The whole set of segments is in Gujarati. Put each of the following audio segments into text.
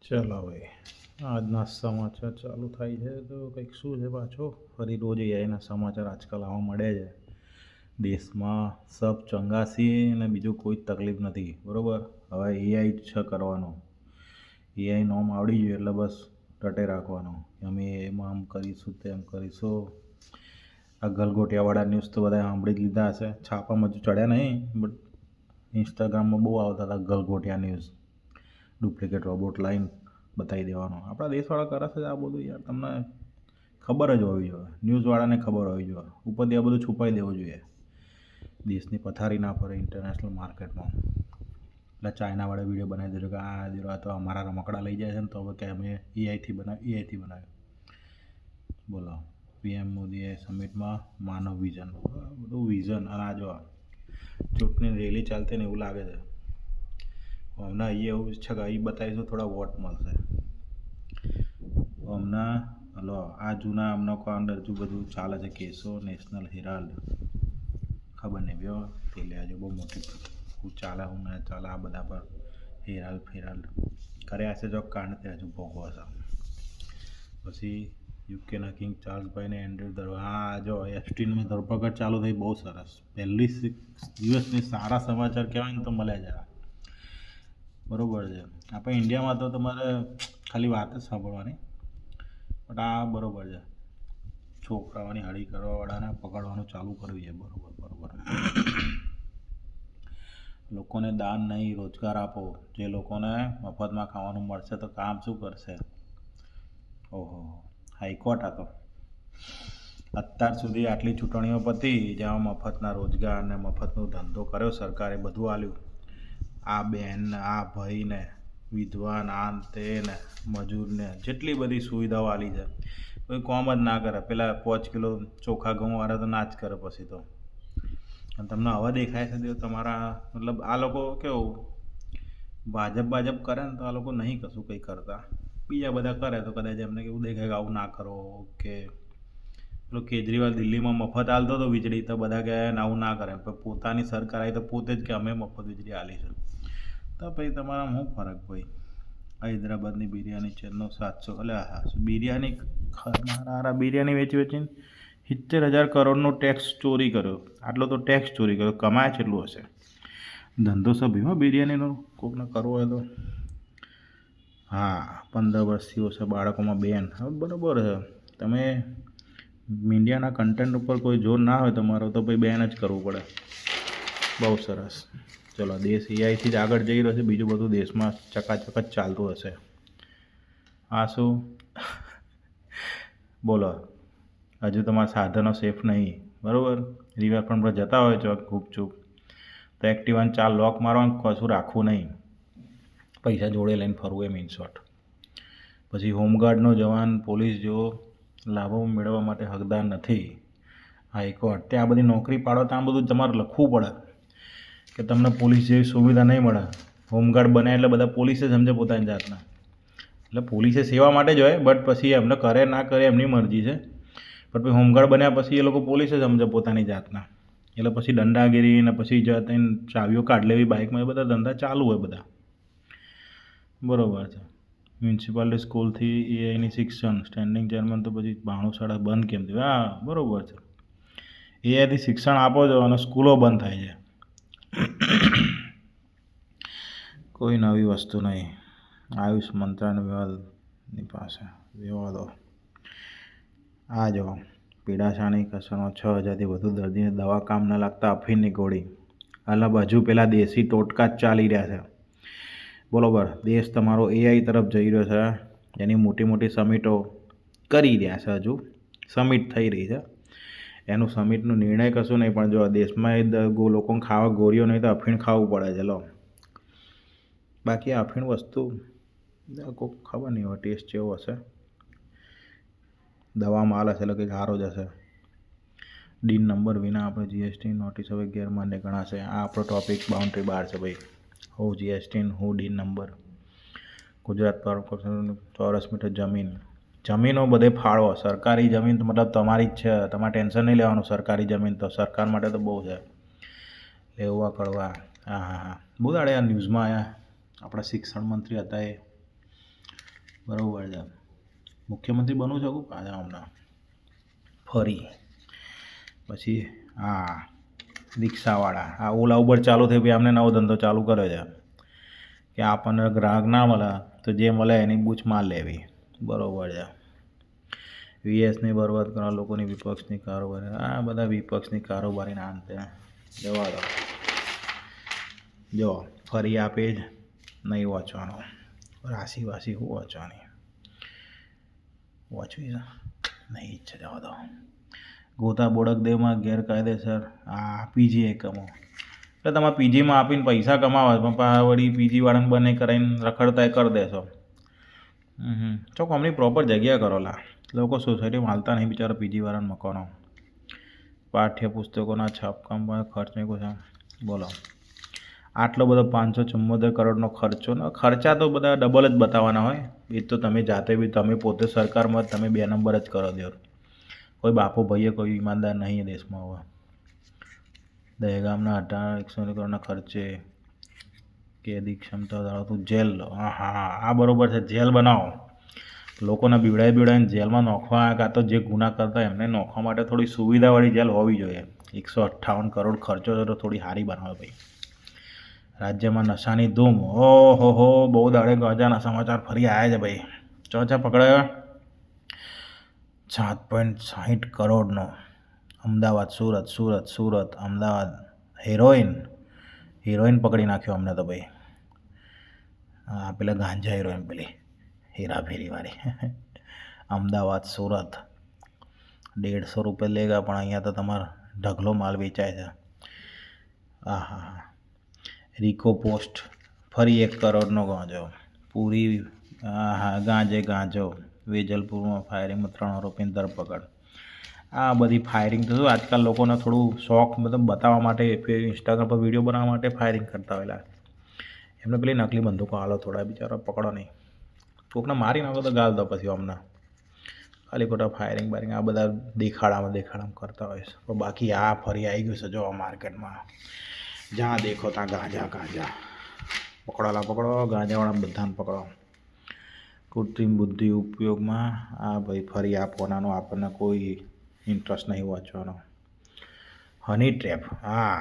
ચાલો ભાઈ, આજના સમાચાર ચાલુ થાય છે તો કંઈક શું છે પાછો ફરી રોજ એઆઈના સમાચાર આજકાલ આવવા મળે છે. દેશમાં સબ ચંગાસી અને બીજું કોઈ તકલીફ નથી, બરાબર. હવે એઆઈ જ છે કરવાનું. એઆઈ નોમ આવડી ગયું એટલે બસ રટે રાખવાનું. અમે એમાં આમ કરીશું તેમ કરીશું. આ ગલગોટિયાવાળા ન્યૂઝ તો બધા સાંભળી જ લીધા હશે. છાપામાં હજુ ચડ્યા નહીં, બટ ઇન્સ્ટાગ્રામમાં બહુ આવતા હતા Galgotia news. Duplicate robot line બતાવી દેવાનો. આપણા દેશવાળા કરે છે આ બધું. યાર તમને ખબર જ હોવી જોઈએ, ન્યૂઝવાળાને ખબર હોવી જોઈએ. ઉપરથી આ બધું છુપાઈ દેવું જોઈએ. દેશની પથારી ના ફરે ઇન્ટરનેશનલ માર્કેટમાં. એટલે ચાઇનાવાળા વિડીયો બનાવી દેજો કે આ તો અમારા રમકડા લઈ જાય છે ને તો હવે કે અમે એઆઈથી બનાવ્યું. બોલો, પીએમ મોદીએ સમિટમાં માનવ વિઝન, બધું વિઝન. અને આ જો ચૂંટણી રેલી ચાલતી ને એવું લાગે છે. હમણાં અહીંયા એવું છે કે અહીં બતાવીશું થોડા વોટ મળશે. હમણાં હલો આ જૂના હમણાં અંદર હજુ બધું ચાલે છે કેસો. નેશનલ હેરાલ્ડ ખબર નહીં બે તે લેજો બહુ મોટી હું ચાલે હું ના ચાલે આ બધા પર હેરાલ્ડ કર્યા છે જો કાંડ તે હજુ ભોગવો છે. પછી યુકેના કિંગ ચાર્લ્સભાઈને એન્ડ્રુ હા જો એપ્સ્ટીનમાં ધરપકડ ચાલુ થઈ. બહુ સરસ. પહેલી દિવસની સારા સમાચાર કહેવાય ને તો મળ્યા જરા. બરાબર છે. આપણે ઇન્ડિયામાં તો તમારે ખાલી વાત જ સાંભળવાની, બટ આ બરાબર છે. છોકરાઓની હળી કરવાવાળાને પકડવાનું ચાલુ કરવી છે. બરાબર. લોકોને દાન નહીં, રોજગાર આપો. જે લોકોને મફતમાં ખાવાનું મળશે તો કામ શું કરશે? ઓહો, હાઈકોર્ટ આ તો અત્યાર સુધી આટલી ચૂંટણીઓ પતી જેમાં મફતના રોજગાર ને મફતનો ધંધો કર્યો સરકારે, બધું આલ્યું. આ બેન આ ભાઈને વિધવાન આ તે ને મજૂરને જેટલી બધી સુવિધાઓ આલી છે, કોઈ કોમ જ ના કરે. પેલા 5 કિલો ચોખા ઘઉંવાળા તો ના જ કરે પછી તો. અને તમને હવે દેખાય છે તમારા મતલબ આ લોકો કેવું ભાજપ કરે ને તો આ લોકો નહીં કશું કંઈ કરતા. બીજા બધા કરે તો કદાચ એમને કેવું દેખાય કે આવું ના કરો. કે પેલો કેજરીવાલ દિલ્હીમાં મફત આલતો હતો વીજળી તો બધા કહે ને આવું ના કરે. પણ પોતાની સરકાર આવી તો પોતે જ કે અમે મફત વીજળી આલી છે. તો ભાઈ તમારા શું ફરક ભાઈ? હૈદરાબાદની બિરયાની છે 700 એટલે હા બિરયાની બિરયાની વેચીને 70,000 કરોડનો ટેક્સ ચોરી કર્યો. આટલો તો ટેક્સ ચોરી કર્યો, કમાય છે એટલું હશે. ધંધો સભ્યો બિરયાનીનો કોકને કરવો હોય તો. હા 15 વર્ષથી ઓછા બાળકોમાં બેન. હવે બરાબર છે. તમે મીડિયાના કન્ટેન્ટ ઉપર કોઈ જોર ના હોય તમારો તો ભાઈ બેન જ કરવું પડે. બહુ સરસ. ચલો, દેશ એઆઈથી જ આગળ જઈ રહ્યો છે. બીજું બધું દેશમાં ચકાચક જ ચાલતું હશે. આ શું બોલો, હજુ તમારા સાધનો સેફ નહીં, બરાબર. રિવરફ્રન્ટ પર જતા હોય ચોક ગુપચુપ તો એક્ટિવાને 4 લોક મારવાનું, કશું રાખવું નહીં. પૈસા જોડે લઈને ફરવું એમ ઇન શોર્ટ. પછી હોમગાર્ડનો જવાન પોલીસ જેવો લાભો મેળવવા માટે હકદાર નથી. હાઈકોર્ટ ત્યાં બધી નોકરી પાડો ત્યાં બધું તમારે લખવું પડે કે તમને પોલીસ જેવી સુવિધા નહીં મળે. હોમગાર્ડ બન્યા એટલે બધા પોલીસે સમજે પોતાની જાતના. એટલે પોલીસે સેવા માટે જ હોય, બટ પછી એમને કરે ના કરે એમની મરજી છે. પણ પછી હોમગાર્ડ બન્યા પછી એ લોકો પોલીસે સમજે પોતાની જાતના. એટલે પછી દંડાગીરી ને પછી જઈને ચાવીઓ કાઢ લેવી બાઇકમાં, એ બધા ધંધા ચાલુ હોય બધા. બરાબર છે. મ્યુનિસિપાલિટી સ્કૂલથી એઆઈની શિક્ષણ સ્ટેન્ડિંગ ચેરમેન તો પછી 92 શાળા બંધ કેમ થયું? હા બરાબર છે. એઆઈથી શિક્ષણ આપો છો અને સ્કૂલો બંધ થાય છે. કોઈ નવી વસ્તુ નહીં. આયુષ મંત્રાલય વિવાદની પાસે વિવાદો. આ જો પીડાશાની કસરનો 6,000થી વધુ દર્દીને દવા કામ ન લાગતા અફીણની ગોળી. અલબ હજુ પેલા દેશી ટોટકા જ ચાલી રહ્યા છે. બરાબર. દેશ તમારો એઆઈ તરફ જઈ રહ્યો છે. એની મોટી મોટી સમિટો કરી રહ્યા છે. હજુ સમિટ થઈ રહી છે. એનું સમિટનું નિર્ણય કશું નહીં, પણ જો દેશમાં લોકોને ખાવા ગોળીઓ નહીં તો અફીણ ખાવું પડે છે. લો, બાકી અફીણ વસ્તુ કોઈ ખબર નહીં હોય ટેસ્ટ જેવો હશે. દવા માલ હશે એટલે કંઈક સારો જ હશે. ડીન નંબર વિના આપણે જીએસટી નોટિસ હવે ગેરમાન્ય ગણાશે. આ આપણો ટોપિક બાઉન્ડ્રી બહાર છે ભાઈ. હું જીએસટી હું ડીન નંબર. ગુજરાત કોર્પોરેશન ચોરસ મીટર જમીનો બધે ફાળવો. સરકારી જમીન તો મતલબ તમારી જ છે, તમારે ટેન્શન નહીં લેવાનું. સરકારી જમીન તો સરકાર માટે તો બહુ છે. લેવા કરવા. હા બહુ દાડે આ ન્યૂઝમાં આવ્યા. આપણા શિક્ષણ મંત્રી હતા એ બરાબર છે. મુખ્યમંત્રી બનવું છે પાછા હમણાં ફરી. પછી હા રિક્ષાવાળા આ ઓલા ઉબર ચાલુ થઈ ભાઈ, અમને નવો ધંધો ચાલુ કર્યો છે કે આપણને ગ્રાહક ના મળે તો જે મળે એની બૂચ માર લેવી. બરાબર છે. વીએસની બરબાદ કરવા લોકોની વિપક્ષની કારોબારી, આ બધા વિપક્ષની કારોબારીના અંતે જવા દો. જો ફરી આપે જ નહીં વાંચવાનો, રાશિ વાસી શું વાંચવાની, વાંચવી છે નહીં ઈચ્છા, જવા દો. ગોતા બોડકદેવમાં ગેરકાયદેસર આ પીજી એકમો, એટલે તમે પીજીમાં આપીને પૈસા કમાવા પણ વળી પીજીવાળાને બને કરાવીને રખડતા કરી દેશો. ચોક અમની પ્રોપર જગ્યા કરો લા, લોકો સોસાયટીમાં હાલતા નહીં બિચારા પીજીવાળાને મકાનો. પાઠ્યપુસ્તકોના છાપકામ ખર્ચ નહીં કોઈ, બોલો આટલો બધો 574 કરોડનો ખર્ચો ને ખર્ચા તો બધા ડબલ જ બતાવવાના હોય. એ તો તમે જાતે બી, તમે પોતે સરકારમાં તમે 2 નંબર જ કરો દો. કોઈ બાપો ભાઈએ કોઈ ઈમાનદાર નહીં દેશમાં. હવે દહેગામના 168 કરોડના ખર્ચે કેદી ક્ષમતા ધરાવતું જેલ. હા આ બરાબર છે, જેલ બનાવો. લોકોને બીવડાવીને જેલમાં નોખવા, કાં તો જે ગુના કરતા એમને નોખવા માટે થોડી સુવિધાવાળી જેલ હોવી જોઈએ. 158 કરોડ ખર્ચો છે તો થોડી સારી બનાવે ભાઈ. રાજ્યમાં નશાની ધૂમ, ઓહો બહુ દાડે ગાંજાના સમાચાર ફરી આવ્યા છે ભાઈ. ચોચા પકડાયો 7.60 કરોડનો. અમદાવાદ સુરત અમદાવાદ હિરોઈન પકડી નાખ્યો અમને તો ભાઈ. હા પેલા ગાંજા હિરોઈન પેલી હેરાફેરીવાળી. અમદાવાદ સુરત 150 રૂપિયા લેગા, પણ અહીંયા તો તમારો ઢગલો માલ વેચાય છે. હા રિકો પોસ્ટ ફરી 1 કરોડનો ગાંજો. પૂરી ગાંજો વેજલપુરમાં ફાયરિંગમાં 3 આરોપીની ધરપકડ. આ બધી ફાયરિંગ તો શું આજકાલ લોકોને થોડું શોખ મતલબ બતાવવા માટે, ઇન્સ્ટાગ્રામ પર વિડીયો બનાવવા માટે ફાયરિંગ કરતા હોયલા. એમને પેલી નકલી બંદૂકો હાલો થોડા, બિચારા પકડો નહીં. કોકને મારી નાખો તો ગાલ દો પછી અમને. ખાલી ખોટા ફાયરિંગ બાયરિંગ આ બધા દેખાડામાં કરતા હોય છે. પણ બાકી આ ફરી આવી ગયું છે જો માર્કેટમાં. જ્યાં દેખો ત્યાં ગાંજા. પકડો ગાંજાવાળા બધાને પકડો. કૃત્રિમ બુદ્ધિ ઉપયોગમાં આ ભાઈ ફરી આપવાનો, આપણને કોઈ ઇન્ટરેસ્ટ નહીં વાંચવાનો. હની ટ્રેપ, હા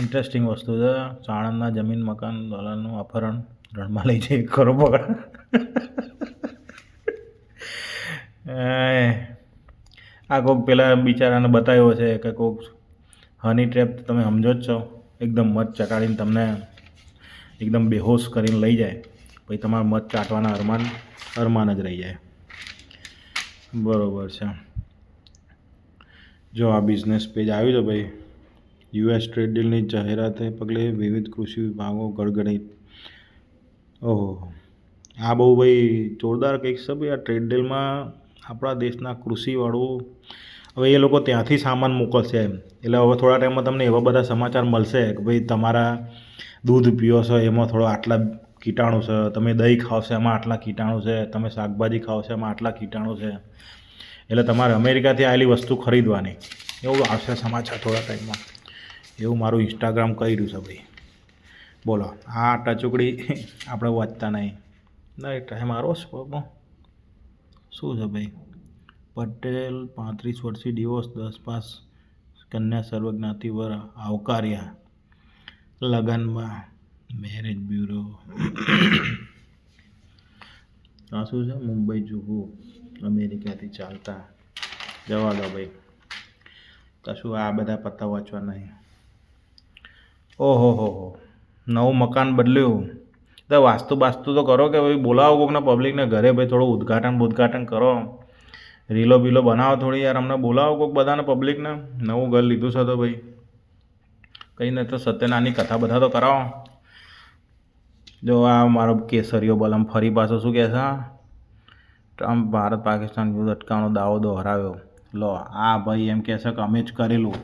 ઇન્ટરેસ્ટિંગ વસ્તુ છે. સાણંદના જમીન મકાન દલાલનું અપહરણ, રણમાં લઈ જઈ ખરો પકડ. આ કોઈક પેલા બિચારાને બતાવ્યો છે કે કોઈક હની ટ્રેપ તમે સમજો જ છો. એકદમ મધ ચટાડીને તમને એકદમ બેહોશ કરીને લઈ જાય, પછી તમારા મધ ચાટવાના અરમાન જ રહી જાય. બરાબર છે. જો આ બિઝનેસ પેજ આવ્યું છે ભાઈ. યુએસ ટ્રેડ ડીલની જાહેરાતે પગલે વિવિધ કૃષિ વિભાગો ગડગડિત. ઓહો આ બહુ ભાઈ જોરદાર કંઈક છે ભાઈ. આ ટ્રેડ ડીલમાં આપણા દેશના કૃષિવાળું હવે એ લોકો ત્યાંથી સામાન મોકલશે એમ. એટલે હવે થોડા ટાઈમમાં તમને એવા બધા સમાચાર મળશે કે ભાઈ તમારા દૂધ પીવો છો એમાં થોડો આટલા કીટાણુ છે, તમે દહીં ખાવ છો એમાં આટલા કીટાણુ છે, તમે શાકભાજી ખાવ છો એમાં આટલા કીટાણુ છે. એટલે તમારે અમેરિકાથી આવેલી વસ્તુ ખરીદવાની, એવું આવશે સમાચાર થોડા ટાઈમમાં. એવું મારું ઇન્સ્ટાગ્રામ કહી રહ્યું છે ભાઈ. બોલો આ ટચુકડી આપણે વાંચતા નહીં ટાઈમ મારો શું છે ભાઈ. પટેલ 35 વર્ષથી ડિવોર્સ, 10 પાસ કન્યા સર્વજ્ઞાતિવર આવકાર્યા. લગનમાં મેરેજ બ્યુરો. આ શું છે? મુંબઈ જુહુ અમેરિકાથી ચાલતા. જવા દો ભાઈ, કશું આ બધા પત્તા વાંચવા નહીં. ઓહો નવું મકાન બદલ્યું તો વાસ્તુ તો કરો કે ભાઈ. બોલાવો કોકને પબ્લિકને ઘરે ભાઈ, થોડું ઉદ્ઘાટન કરો. રીલો બીલો બનાવો થોડી યાર. અમને બોલાવો કોક બધાને પબ્લિકને. નવું ઘર લીધું છે તો ભાઈ કંઈ નહીં તો સત્યનારાયણની કથા બધા તો કરાવો. જો આ મારો કેસરીયો બલમ ફરી પાછો શું કહે છે? ટ્રમ્પ ભારત પાકિસ્તાન યુદ્ધ અટકાવવાનો દાવો દોહરાવ્યો. લો આ ભાઈ એમ કહે છે કે અમે જ કરેલું,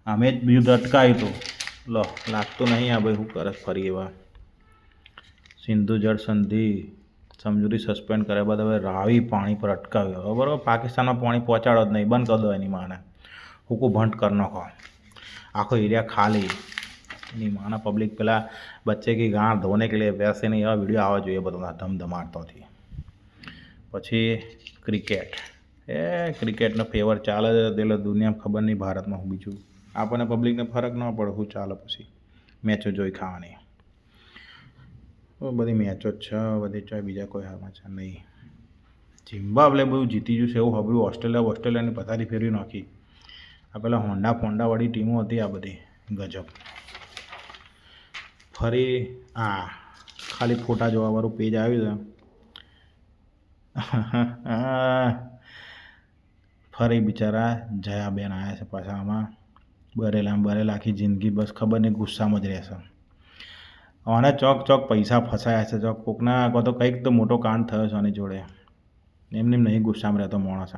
અમે જ યુદ્ધ અટકાવ્યું હતું. લો લાગતું નહીં આ ભાઈ શું કરે ફરી એવા. સિંધુ જળ સંધિ સમજૂતી સસ્પેન્ડ કર્યા બાદ હવે રાવી પાણી પર અટકાવ્યો. હવે બરાબર પાકિસ્તાનમાં પાણી પહોંચાડો જ નહીં, બંધ કરી દો એની માને. હુકુ ભંટ કરી નાખો, આખો એરિયા ખાલી. એની માના પબ્લિક પેલા બચ્ચે કી ગાંઠ ધોને કે લીએ વૈસે નહીં એવા વિડીયો આવવા જોઈએ બધા ધમધમાટતોથી. પછી ક્રિકેટ. ક્રિકેટનો ફેવર ચાલે છે એટલે દુનિયામાં ખબર નહીં ભારતમાં હું બીજું આપણને પબ્લિકને ફરક ન પડે શું ચાલે પછી મેચો જોઈ ખાવાની. બધી મેચો જ છે બધી ચાય બીજા કોઈ સમાચાર નહીં. ઝિમ્બાબ્વે બધું જીતી ગયું છે એવું સાંભળ્યું. ઓસ્ટ્રેલિયાની પથારી ફેરવી નાખી. આ પેલા હોન્ડાવાળી ટીમો હતી આ બધી ગજબ. ફરી ખાલી ફોટા જોવાવાળું પેજ આવ્યું છે. ફરી બિચારા જયાબેન આવ્યા છે પાછા આમાં બરેલા આખી જિંદગી બસ ખબર નહીં ગુસ્સામાં જ રહેશે. આને ચોક પૈસા ફસાયા છે ચોક કોકના કો તો કંઈક તો મોટો કાંડ થયો છે આની જોડે. એમને નહીં ગુસ્સામાં રહેતો માણસ.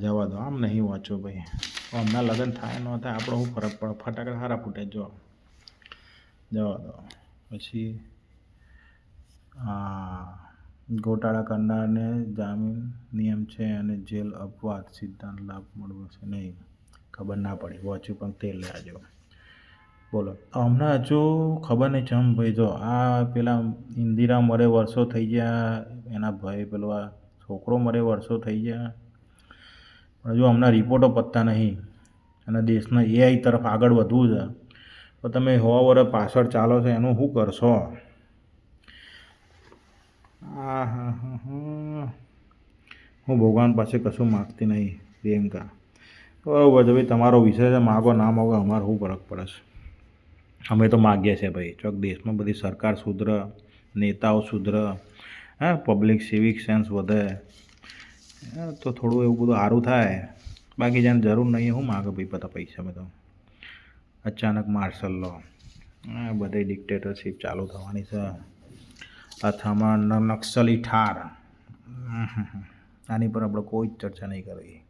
જવા દો આમ નહીં વાંચો ભાઈ. હમણાં લગ્ન થાય ન થાય આપણો શું ફરક પડે. ફટાકડા સારા ફૂટે જવા દો. પછી ગોટાળા કરનારને જામીન નિયમ છે અને જેલ અપવાદ સિદ્ધાંત લાભ મળવો છે નહીં. ખબર ના પડી વાંચ્યું પણ તેલ લે આજો. બોલો હમણાં હજુ ખબર નહીં ચમ ભાઈ. જો આ પેલા ઇન્દિરા મરે વર્ષો થઈ ગયા. એના ભાઈ પેલો આ છોકરો મરે વર્ષો થઈ ગયા. પણ હજુ હમણાં રિપોર્ટો પતતા નહીં. અને દેશના AI તરફ આગળ વધવું છે તો તમે 100 વર્ષ પાછળ ચાલો છો એનું શું કરશો? હું ભગવાન પાસે કશું માગતી નહીં પ્રિયંકા. બરાબર છે ભાઈ તમારો વિષય છે. માગો ના માગો અમારે શું ફરક પડે છે. અમે તો માગીએ છીએ ભાઈ ચોક દેશમાં બધી સરકાર સુધરે, નેતાઓ સુધરે, પબ્લિક સિવિક સેન્સ વધે તો થોડું એવું બધું સારું થાય. બાકી જેને જરૂર નહીં શું માગે ભાઈ બધા પૈસા. મેં તો અચાનક માર્શલ લો બધે ડિક્ટેટરશીપ ચાલુ થવાની છે. અથામાં નક્સલી ઠાર. આની પર આપણે કોઈ જ ચર્ચા નહીં કરવી.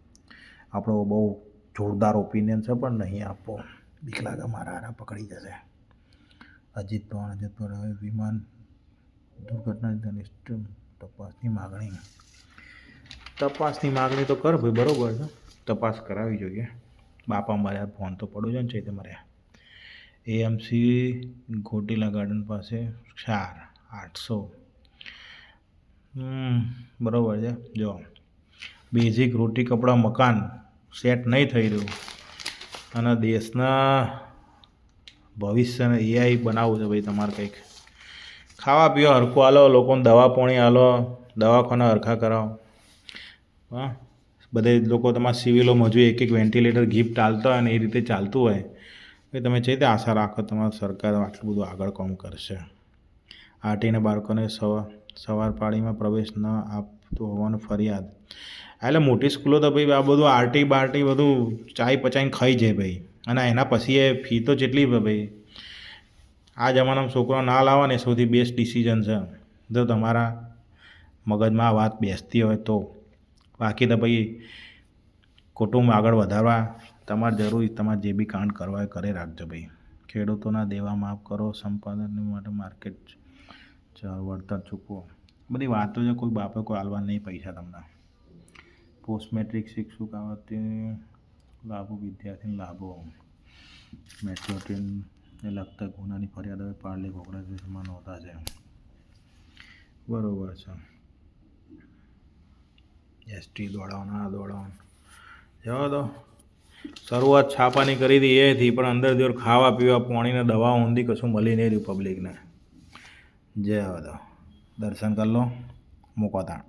આપણો બહુ જોરદાર ઓપિનિયન છે પણ નહીં આપવો. બીક લાગે મારા પકડી જશે. અજીત પવાર હવે વિમાન દુર્ઘટના તપાસની માગણી તો કર ભાઈ. બરાબર છે તપાસ કરાવવી જોઈએ. બાપા માર્યા ફોન તો પડ્યું છે ને છે તે મારે. AMC ઘોટીલા ગાર્ડન પાસે 800. બરાબર છે. જો બેઝિક રોટી કપડાં મકાન સેટ નહીં થઈ રહ્યું અને દેશના ભવિષ્યને AI બનાવવું છે ભાઈ. તમારે કંઈક ખાવા પીવા હરખું આલો, લોકોને દવા પાણી આલો, દવાખાના હરખા કરાવો. બધે લોકો તમારા સિવિલોમાં હજુ એક વેન્ટિલેટર ગિફ્ટ આલતા હોય ને એ રીતે ચાલતું હોય ભાઈ. તમે છે તે આશા રાખો તમારી સરકાર આટલું બધું આગળ કામ કરશે. આરટીને બાળકોને સવાર પાળીમાં પ્રવેશ ન આપતું હોવાનું ફરિયાદ. એટલે મોટી સ્કૂલો તો ભાઈ આ બધું આરટી બારટી બધું ચાય પચાઈને ખાઈ જાય ભાઈ. અને એના પછી એ ફી તો જેટલી ભાઈ. આ જમાનામાં છોકરો ના લાવવા ને સૌથી બેસ્ટ ડિસિઝન છે જો તમારા મગજમાં આ વાત બેસતી હોય તો. બાકી તો ભાઈ કુટુંબ આગળ વધારવા તમારે જરૂરી તમારે જે બી કાંડ કરવા હોય કરે રાખજો ભાઈ. ખેડૂતોના દેવા માફ કરો, સંપાદન માટે માર્કેટ વળતર ચૂકવો. બધી વાતો છે. કોઈ બાપે કોઈ આલવા નહીં પૈસા તમને. પોસ્ટ મેટ્રિક શિક્ષક આવતી લાભો વિદ્યાર્થીને લાભો. મેટ્રો ટ્રેનને લગતા ગુનાની ફરિયાદ હવે પાર્લે કોંગ્રેસમાં નોંધા છે. બરાબર છે. એસટી દોડાવવાના જવા દો. શરૂઆત છાપાની કરી હતી એથી પણ અંદર જોર ખાવા પીવા પાણીને દવા ઊંધી કશું મળી નહીં રહ્યું પબ્લિકને. જવા દો. દર્શન કરી લો મૂકો તાણ.